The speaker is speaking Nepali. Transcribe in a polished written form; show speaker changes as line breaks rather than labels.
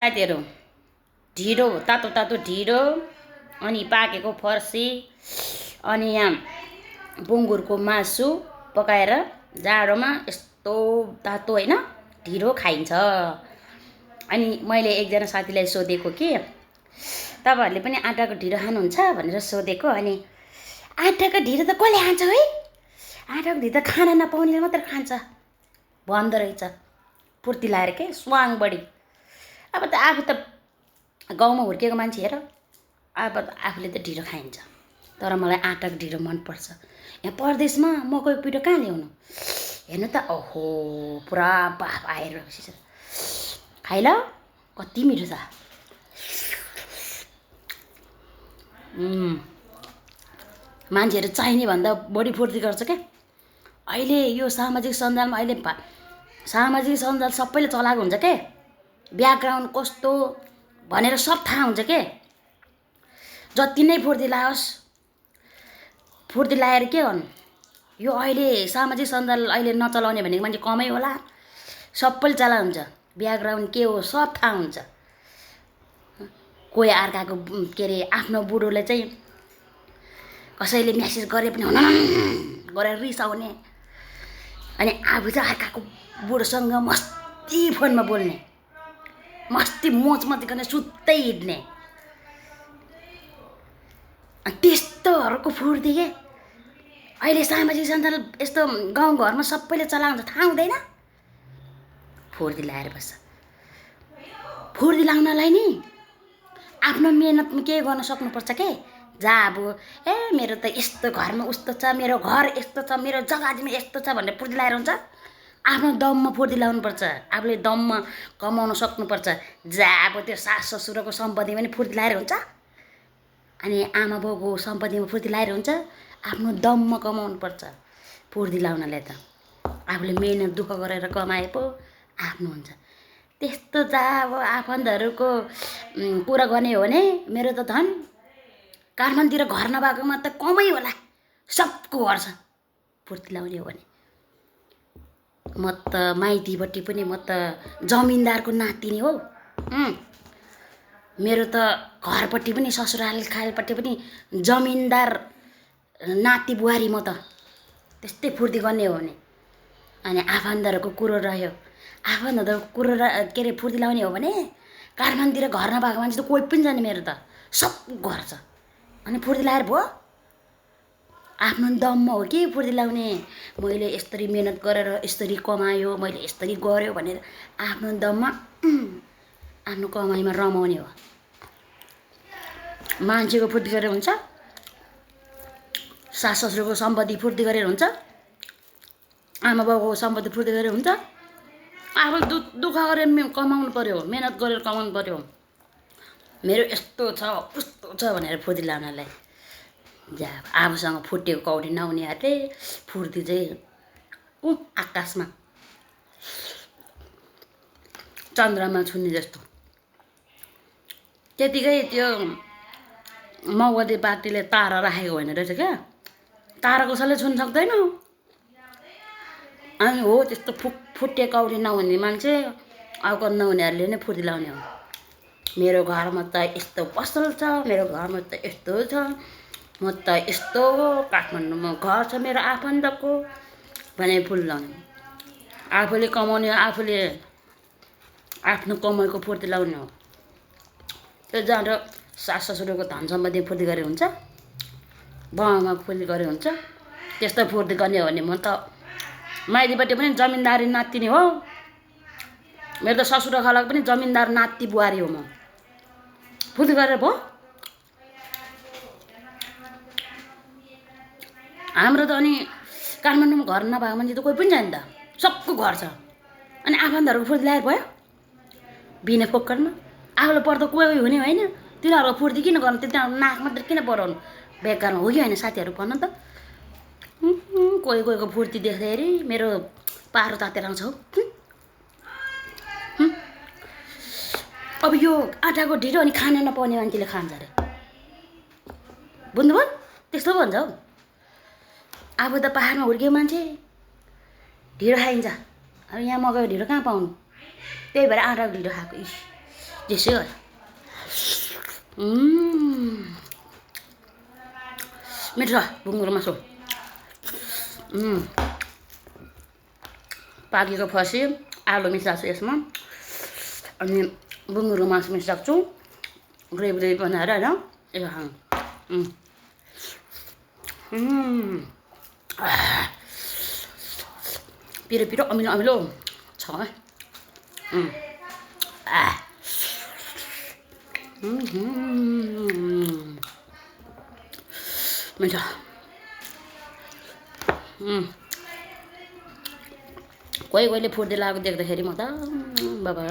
साथीहरू ढिँडो तातो तातो ढिँडो अनि पाकेको फर्सी अनि यहाँ बुङ्गुरको मासु पकाएर जाडोमा यस्तो तातो होइन ढिँडो खाइन्छ। अनि मैले एकजना साथीलाई सोधेको कि तपाईँहरूले पनि आँटाको ढिँडो खानुहुन्छ भनेर सोधेको। अनि आँटाको ढिँडो त कसले खान्छ है, आँटाको ढिँडो त खाना नपाउनेले मात्र खान्छ भन्दो रहेछ। फुर्ती लाएर के स्वाङ बढी। अब त आफू त गाउँमा हुर्केको मान्छे हेर, अब त आफूले त ढिँडो खाइन्छ, तर मलाई आँटाको ढिँडो मनपर्छ। यहाँ परदेशमा मकैको पिठो कहाँ ल्याउनु, हेर्नु त ओहो पुरा बाफ आएर खाइ ल, कति मिठो छ। मान्छेहरू चाहिने भन्दा बढी फुर्ती गर्छ क्या। अहिले यो सामाजिक सञ्जालमा सामाजिक सञ्जाल सबैले चलाएको हुन्छ के, ब्याकग्राउन्ड कस्तो भनेर सब थाहा हुन्छ के। जति नै फुर्ती लाओस्, फुर्ती लाएर के गर्नु, यो अहिले सामाजिक सञ्जाल अहिले नचलाउने भनेको मान्छे कमै होला। सबैले चलाएको हुन्छ, ब्याकग्राउन्ड के हो सब थाहा हुन्छ। कोही अर्काको के अरे आफ्नो बुढोले चाहिँ कसैले म्यासेज गरे पनि हुन गरेर रिसाउने, अनि आफू चाहिँ अर्काको बुढोसँग मस्ती फोनमा बोल्ने, मस्ती मोच मस्ती गर्ने, सुत्तै हिँड्ने। त्यस्तोहरूको फुर्ती के अहिले सामाजिक सञ्जाल यस्तो गाउँघरमा सबैले चलाउँछ, थाहा हुँदैन। फुर्ती लाएर बस्छ। फुर्ती लाउनलाई नि आफ्नो मेहनतमा के गर्न सक्नुपर्छ के। जा अब मेरो त यस्तो घरमा उस्तो छ, मेरो घर यस्तो छ, मेरो जग्गामा यस्तो छ भनेर फुर्ती लाएर हुन्छ। आफ्नो दममा फुर्ती लाउनुपर्छ, आफूले दममा कमाउन सक्नुपर्छ। जा अब त्यो सास ससुराको सम्पत्ति पनि फुर्ती लाएर हुन्छ, अनि आमा बाउको सम्पत्तिमा फुर्ती लाएर हुन्छ। आफ्नो दममा कमाउनुपर्छ। फुर्ती लाउनले त आफूले मेहनत दुःख गरेर कमाए पो आफ्नो हुन्छ। त्यस्तो त अब आफन्तहरूको कुरा गर्ने हो भने मेरो त धन काठमाडौँतिर घर नभएकोमा त कमै होला, सबको घर छ फुर्ती लाउने हो भने। म त माइतीपट्टि पनि म त जमिनदारको नातिनी हो। मेरो त घरपट्टि पनि ससुराल खालपट्टि पनि जमिनदार नाति बुहारी। म त त्यस्तै फुर्ती गर्ने हो भने। अनि आफन्तहरूको कुरो रह्यो, आफन्तहरूको कुरो के अरे फुर्ती लाउने हो भने काठमाडौँतिर घर नभएको मान्छे त कोही पनि छैन। मेरो त सब घर छ, अनि फुर्ती लाएर भयो। आफ्नो दममा हो कि फुर्ती लाउने। मैले यसरी मेहनत गरेर यसरी कमायो, मैले यसरी गऱ्यो भनेर आफ्नो दममा आफ्नो कमाइमा रमाउने हो। मान्छेको फुर्ती गरेर हुन्छ, सास ससुरको सम्पत्ति फुर्ती गरेर हुन्छ, आमा बाउको सम्पत्ति फुर्ती गरेर हुन्छ। आफूले दुःख गरेर कमाउनु पर्यो, मेहनत गरेर कमाउनु पर्यो। मेरो यस्तो छ उस्तो छ भनेर फुर्ती लाउनलाई जा आफूसँग फुटेको कौडी नहुनेहरूले फुर्ती चाहिँ आकाशमा चन्द्रमा छुन्ने जस्तो। त्यतिकै त्यो माओवादी पार्टीले तारा राखेको होइन रहेछ क्या, तारा कसैले छुन सक्दैन। अनि हो त्यस्तो फुटे कौडी नहुने मान्छे, अवगत नहुनेहरूले नै फुर्ती लाउने हो। मेरो घरमा त यस्तो पसल छ, मेरो घरमा त यस्तो छ, म त यस्तो काठमाडौँमा घर छ मेरो आफन्तको भने फुर्ती लाउने। आफूले कमाउने, आफूले आफ्नो कमाइको फुर्ती लाउने हो। त्यो जहाँ सास ससुरको धन सम्पत्ति फुर्ती गरे हुन्छ, बाउमा फुर्ती गरे हुन्छ। त्यस्तो फुर्ती गर्ने हो भने म त माइतीपट्टि पनि जमिनदारी नातिनी हो। मेरो त ससुरा खालको पनि जमिनदार नाति बुहारी हो। म फुर्ती गरेर भयो। हाम्रो त अनि काठमाडौँमा घर नभएको मान्छे त कोही पनि छैन त, सबको घर छ। अनि आफन्तहरूको फुर्ती ल्याएर भयो बिना फोक्करमा। आफूले पर्दा कोही हुने होइन, तिनीहरूको फुर्ती किन गर्नु, तिनीहरूको नाक मात्रै किन बढाउनु बेकारमा, हो कि होइन साथीहरू भन्नु त। कोही कोहीको फुर्ती देख्दाखेरि मेरो पारो तातेर आउँछ हौ। अब यो आँटाको ढिँडो अनि खाना नपाउने मान्छेले खान्छ अरे, बुझ्नुभयो? त्यस्तो भन्छ हौ। आफू त पाहाडमा हुर्केको मान्छे, ढिँडो खाइन्छ। अब यहाँ मकैको ढिँडो कहाँ पाउनु, त्यही भएर आँटाको ढिँडो खाएको। त्यसै हो मिठो छ बुङ्गुरो मासु पाकेको फर्सी आलु मिसाएको छु यसमा अनि बुङ्गुरो मासु मिसाएको छु ग्रेभी ग्रेभी बनाएर होइन यसो खानु पिरो पिरो अमिलो अमिलो छ मिठो कोही कोहीले फुर्ती लगाएको देख्दाखेरि म त बाबा